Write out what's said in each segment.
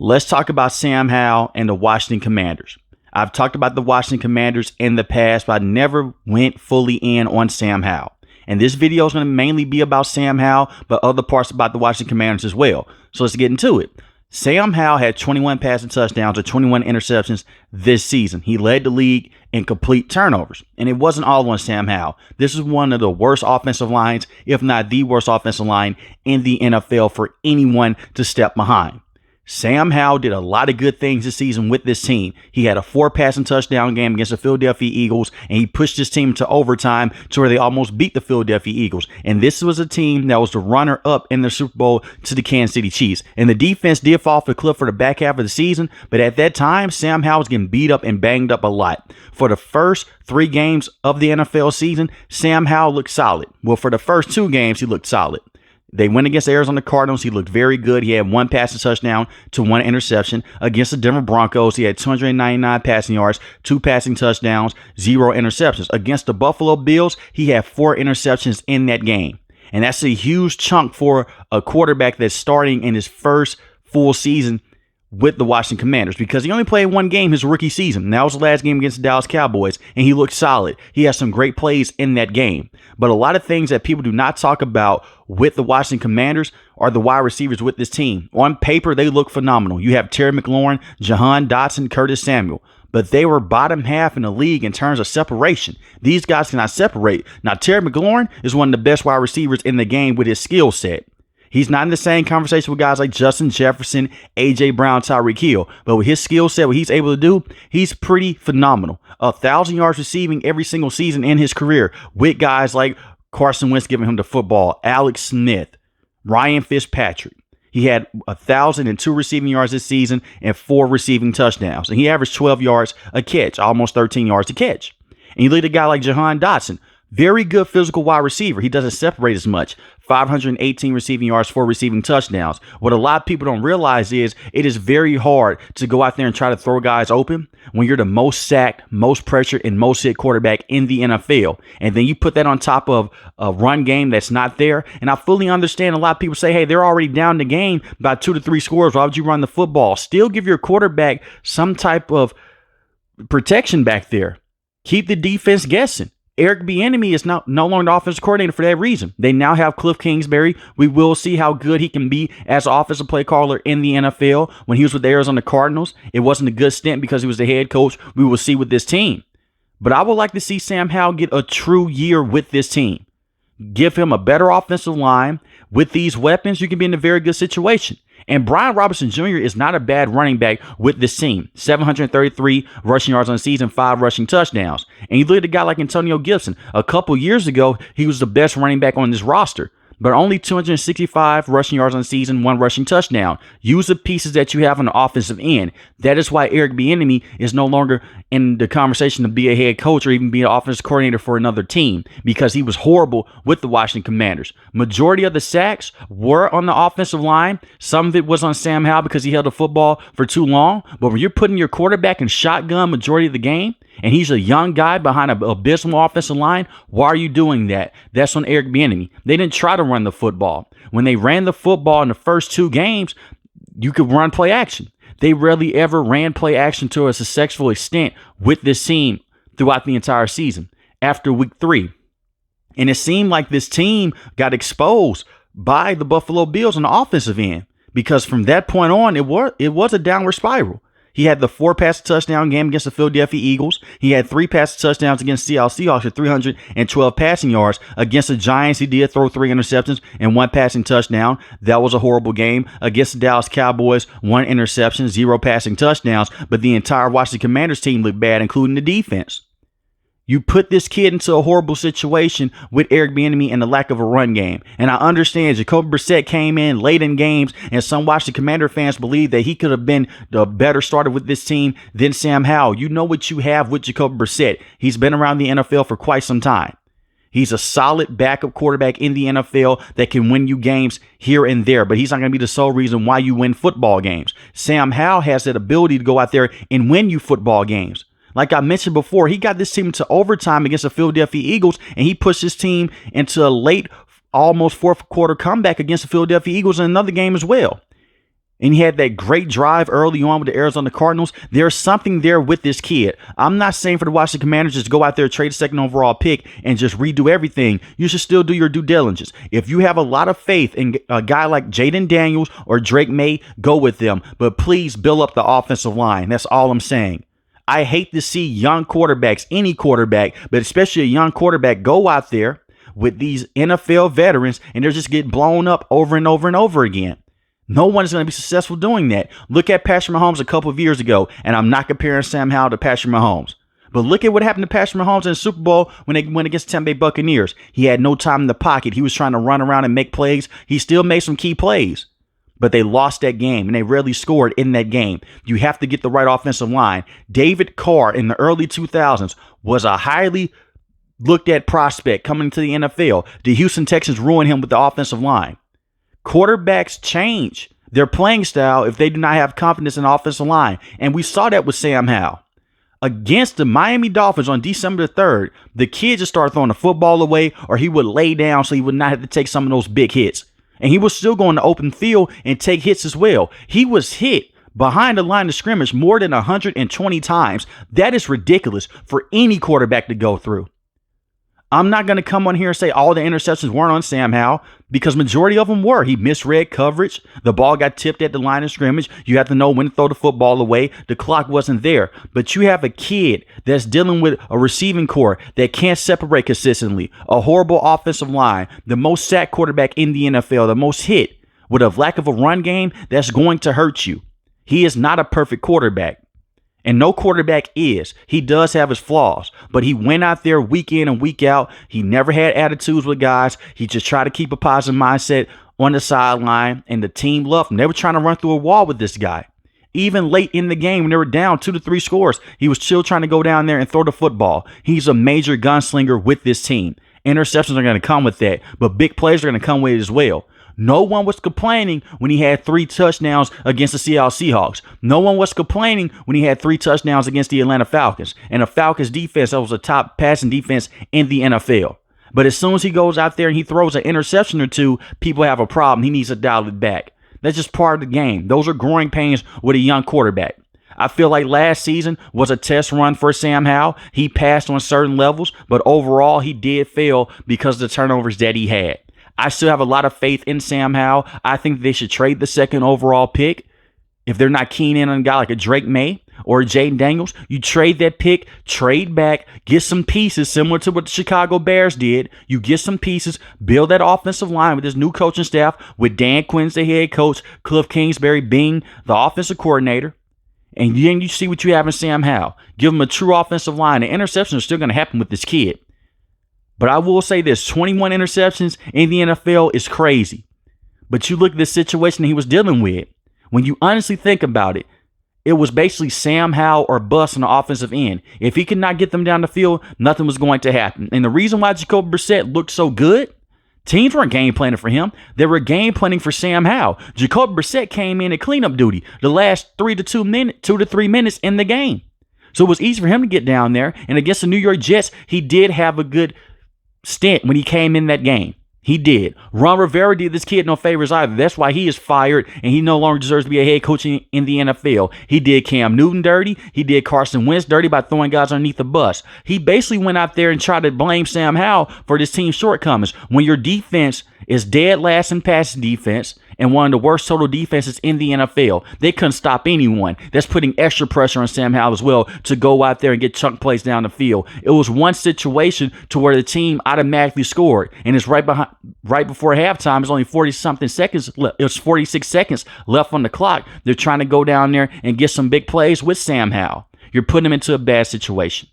Let's talk about Sam Howell and the Washington Commanders. I've talked about the Washington Commanders in the past, but I never went fully in on Sam Howell. And this video is going to mainly be about Sam Howell, but other parts about the Washington Commanders as well. So let's get into it. Sam Howell had 21 passing touchdowns or 21 interceptions this season. He led the league in complete turnovers. And it wasn't all on Sam Howell. This is one of the worst offensive lines, if not the worst offensive line in the NFL for anyone to step behind. Sam Howell did a lot of good things this season with this team. He had a 4 passing touchdown game against the Philadelphia Eagles, and he pushed his team to overtime to where they almost beat the Philadelphia Eagles. And this was a team that was the runner-up in the Super Bowl to the Kansas City Chiefs. And the defense did fall off the cliff for the back half of the season, but at that time, Sam Howell was getting beat up and banged up a lot. For the first 3 games of the NFL season, Sam Howell looked solid. Well, for the first 2 games, he looked solid. They went against the Arizona Cardinals. He looked very good. He had 1 passing touchdown to 1 interception. Against the Denver Broncos, he had 299 passing yards, 2 passing touchdowns, 0 interceptions. Against the Buffalo Bills, he had 4 interceptions in that game. And that's a huge chunk for a quarterback that's starting in his first full season with the Washington Commanders, because he only played 1 game his rookie season. And that was the last game against the Dallas Cowboys, and he looked solid. He had some great plays in that game. But a lot of things that people do not talk about with the Washington Commanders are the wide receivers with this team. On paper, they look phenomenal. You have Terry McLaurin, Jahan Dotson, Curtis Samuel. But they were bottom half in the league in terms of separation. These guys cannot separate. Now, Terry McLaurin is one of the best wide receivers in the game with his skill set. He's not in the same conversation with guys like Justin Jefferson, A.J. Brown, Tyreek Hill. But with his skill set, what he's able to do, he's pretty phenomenal. 1,000 yards receiving every single season in his career with guys like Carson Wentz giving him the football, Alex Smith, Ryan Fitzpatrick. He had 1,002 receiving yards this season and 4 receiving touchdowns. And he averaged 12 yards a catch, almost 13 yards a catch. And you look at a guy like Jahan Dotson. Very good physical wide receiver. He doesn't separate as much. 518 receiving yards, 4 receiving touchdowns. What a lot of people don't realize is it is very hard to go out there and try to throw guys open when you're the most sacked, most pressured, and most hit quarterback in the NFL. And then you put that on top of a run game that's not there. And I fully understand a lot of people say, hey, they're already down the game by 2 to 3 scores. Why would you run the football? Still give your quarterback some type of protection back there. Keep the defense guessing. Eric Bieniemy is no longer the offensive coordinator for that reason. They now have Cliff Kingsbury. We will see how good he can be as an offensive play caller in the NFL. When he was with the Arizona Cardinals, it wasn't a good stint because he was the head coach. We will see with this team. But I would like to see Sam Howell get a true year with this team. Give him a better offensive line. With these weapons, you can be in a very good situation. And Brian Robinson Jr. is not a bad running back with this team. 733 rushing yards on the season, 5 rushing touchdowns. And you look at a guy like Antonio Gibson. A couple years ago, he was the best running back on this roster. But only 265 rushing yards on the season, 1 rushing touchdown. Use the pieces that you have on the offensive end. That is why Eric Bieniemy is no longer in the conversation to be a head coach or even be an offensive coordinator for another team, because he was horrible with the Washington Commanders. Majority of the sacks were on the offensive line. Some of it was on Sam Howell because he held the football for too long. But when you're putting your quarterback in shotgun majority of the game, and he's a young guy behind an abysmal offensive line, why are you doing that? That's on Eric Bieniemy. They didn't try to run the football. When they ran the football in the first 2 games, you could run play action. They rarely ever ran play action to a successful extent with this team throughout the entire season after week 3. And it seemed like this team got exposed by the Buffalo Bills on the offensive end, because from that point on, it was a downward spiral. He had the 4 passing touchdown game against the Philadelphia Eagles. He had 3 passing touchdowns against Seattle Seahawks at 312 passing yards. Against the Giants, he did throw 3 interceptions and 1 passing touchdown. That was a horrible game. Against the Dallas Cowboys, 1 interception, 0 passing touchdowns. But the entire Washington Commanders team looked bad, including the defense. You put this kid into a horrible situation with Eric Bieniemy and the lack of a run game. And I understand Jacoby Brissett came in late in games, and some Washington Commander fans believe that he could have been the better starter with this team than Sam Howell. You know what you have with Jacoby Brissett. He's been around the NFL for quite some time. He's a solid backup quarterback in the NFL that can win you games here and there, but he's not going to be the sole reason why you win football games. Sam Howell has that ability to go out there and win you football games. Like I mentioned before, he got this team into overtime against the Philadelphia Eagles, and he pushed his team into a late, almost 4th quarter comeback against the Philadelphia Eagles in another game as well. and he had that great drive early on with the Arizona Cardinals. There's something there with this kid. I'm not saying for the Washington Commanders just go out there, trade a second overall pick, and just redo everything. You should still do your due diligence. If you have a lot of faith in a guy like Jaden Daniels or Drake May, go with them. But please build up the offensive line. That's all I'm saying. I hate to see young quarterbacks, any quarterback, but especially a young quarterback, go out there with these NFL veterans and they're just getting blown up over and over and over again. No one is going to be successful doing that. Look at Patrick Mahomes a couple of years ago, and I'm not comparing Sam Howell to Patrick Mahomes. But look at what happened to Patrick Mahomes in the Super Bowl when they went against the Tampa Bay Buccaneers. He had no time in the pocket. He was trying to run around and make plays. He still made some key plays. But they lost that game, and they rarely scored in that game. You have to get the right offensive line. David Carr in the early 2000s was a highly looked at prospect coming to the NFL. The Houston Texans ruined him with the offensive line. Quarterbacks change their playing style if they do not have confidence in the offensive line. And we saw that with Sam Howell. Against the Miami Dolphins on December the 3rd, the kid just started throwing the football away, or he would lay down so he would not have to take some of those big hits. And he was still going to open field and take hits as well. He was hit behind the line of scrimmage more than 120 times. That is ridiculous for any quarterback to go through. I'm not going to come on here and say all the interceptions weren't on Sam Howell, because majority of them were. He misread coverage. The ball got tipped at the line of scrimmage. You have to know when to throw the football away. The clock wasn't there. But you have a kid that's dealing with a receiving core that can't separate consistently, a horrible offensive line, the most sacked quarterback in the NFL, the most hit, with a lack of a run game that's going to hurt you. He is not a perfect quarterback. And no quarterback is. He does have his flaws, but he went out there week in and week out. He never had attitudes with guys. He just tried to keep a positive mindset on the sideline, and the team loved him. They were trying to run through a wall with this guy. Even late in the game, when they were down 2 to 3 scores, he was still trying to go down there and throw the football. He's a major gunslinger with this team. Interceptions are going to come with that, but big plays are going to come with it as well. No one was complaining when he had 3 touchdowns against the Seattle Seahawks. No one was complaining when he had 3 touchdowns against the Atlanta Falcons. And the Falcons defense, that was a top passing defense in the NFL. But as soon as he goes out there and he throws an interception or two, people have a problem. He needs to dial it back. That's just part of the game. Those are growing pains with a young quarterback. I feel like last season was a test run for Sam Howell. He passed on certain levels, but overall he did fail because of the turnovers that he had. I still have a lot of faith in Sam Howell. I think they should trade the second overall pick. If they're not keen in on a guy like a Drake May or a Jaden Daniels, you trade that pick, trade back, get some pieces similar to what the Chicago Bears did. You get some pieces, build that offensive line with this new coaching staff, with Dan Quinn as the head coach, Cliff Kingsbury being the offensive coordinator. And then you see what you have in Sam Howell. Give him a true offensive line. The interceptions are still going to happen with this kid. But I will say this, 21 interceptions in the NFL is crazy. But you look at the situation he was dealing with. When you honestly think about it, it was basically Sam Howell or bust on the offensive end. If he could not get them down the field, nothing was going to happen. And the reason why Jacoby Brissett looked so good, teams weren't game planning for him. They were game planning for Sam Howell. Jacoby Brissett came in at cleanup duty the last 2 to 3 minutes in the game. So it was easy for him to get down there. And against the New York Jets, he did have a good stint when he came in that game. He did. Ron Rivera did this kid no favors either. That's why he is fired and he no longer deserves to be a head coach in the NFL. He did Cam Newton dirty. He did Carson Wentz dirty by throwing guys underneath the bus. He basically went out there and tried to blame Sam Howell for this team's shortcomings. When your defense is dead last in passing defense and one of the worst total defenses in the NFL, they couldn't stop anyone. That's putting extra pressure on Sam Howell as well to go out there and get chunk plays down the field. It was one situation to where the team automatically scored, and it's right before halftime. It's only 40-something seconds left. It was 46 seconds left on the clock. They're trying to go down there and get some big plays with Sam Howell. You're putting him into a bad situation.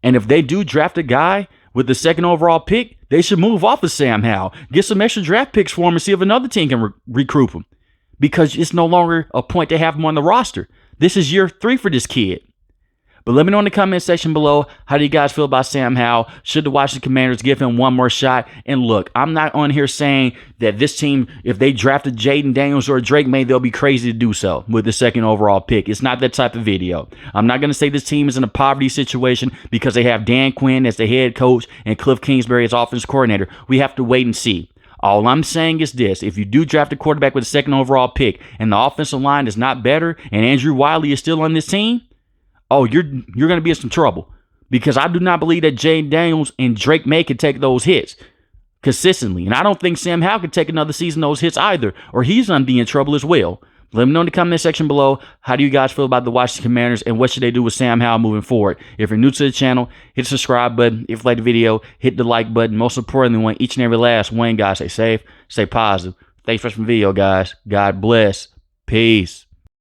And if they do draft a guy with the second overall pick, they should move off of Sam Howell. Get some extra draft picks for him and see if another team can recruit him. Because it's no longer a point to have him on the roster. This is year 3 for this kid. But let me know in the comment section below, how do you guys feel about Sam Howell? Should the Washington Commanders give him one more shot? And look, I'm not on here saying that this team, if they drafted Jaden Daniels or Drake May, they'll be crazy to do so with the second overall pick. It's not that type of video. I'm not going to say this team is in a poverty situation because they have Dan Quinn as the head coach and Cliff Kingsbury as offensive coordinator. We have to wait and see. All I'm saying is this: if you do draft a quarterback with a second overall pick and the offensive line is not better and Andrew Wiley is still on this team, oh, you're going to be in some trouble. Because I do not believe that Jayden Daniels and Drake May can take those hits consistently. And I don't think Sam Howell can take another season those hits either, or he's going to be in trouble as well. Let me know in the comment section below, how do you guys feel about the Washington Commanders and what should they do with Sam Howell moving forward? If you're new to the channel, hit the subscribe button. If you like the video, hit the like button. Most importantly, want each and every last one, guys, stay safe, stay positive. Thanks for watching the video, guys. God bless. Peace.